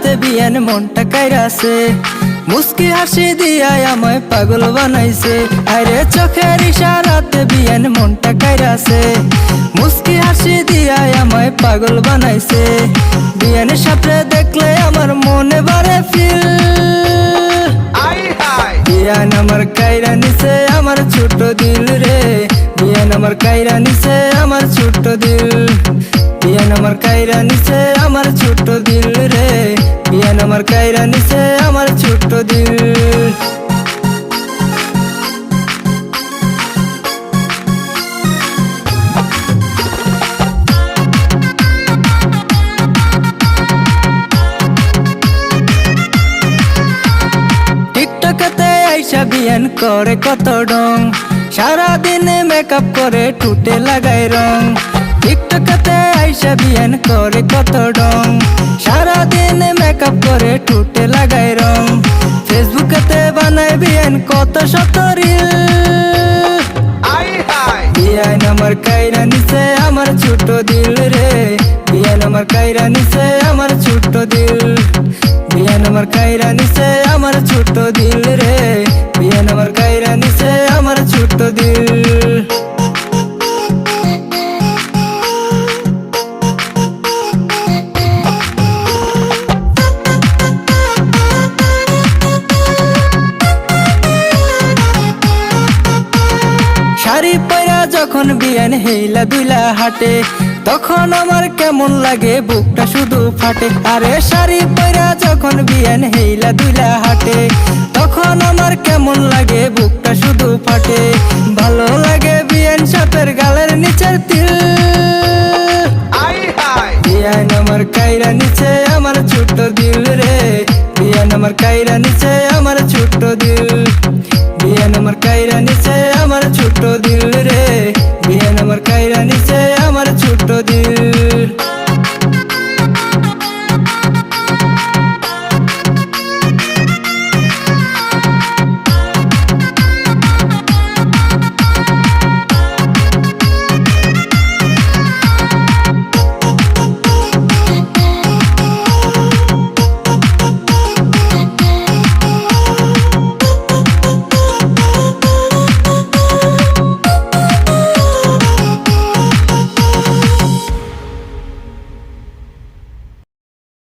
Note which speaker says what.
Speaker 1: রাতে বিয়ান মনটা কাইরাছে, মুস্কি হাসি দিয়া আমায় পাগল বানাইছে। আরে চোখের ইশারাতে বিয়ান মনটা কাইরাছে, মুস্কি হাসি দিয়া আমায় পাগল বানাইছে। বিয়ানের সাথে দেখলে আমার মনে বাড়ে ফিল, বিয়ান আমার কাইরা নিছে আমার ছোট দিল রে, বিয়ান আমার কাইরা নিছে আমার ছোট দিল, বিয়ান আমার কাইরা নিছে আমার ছোট দিল রে, বিয়ান আমার কাইরা নিছে আমার ছোট দিল। টিকটকেতে আইসা বিয়ান করে কত ডং, সারাদিনে মেকআপ করে ঠুটে লাগায় রং। টিকটকেতে আইসা বিয়ান করে কত ডং, সারাদিনে মেকআপ করে ঠুটে লাগায় রং। ফেসবুকেতে বানায় বিয়ান কত শত রিল, বিয়ান আমার কাইরা নিছে আমার ছোট দিল রে, বিয়ান আমার কাইরা নিছে আমার ছোট দিল, বিয়ান আমার কাইরা নিছে আমার ছোট দিল রে, বিয়ান আমার কাইরা নিছে আমার ছোট দিল। শাড়ি পরা যখন বিয়ান হেইলা দুইলা হাটে, তখন আমার কেমন লাগে বুকটা শুধু ফাটে। আরে শাড়ি পরা যখন বিয়ান হেইলা দুইলা হাটে, তখন আমার কেমন লাগে বুকটা শুধু ফাটে। ভালো লাগে বিয়ান সাপের গালের নিচের তিল, বিয়ান আমার কাইরা নিচে আমার ছোট দিল রে, বিয়ান আমার কাইরা নিচে আমার ছোট দিল, বিয়ান আমার কাইরা নিচে আমার ছোট দিল রে, বিয়ান আমার কাইরা নিচে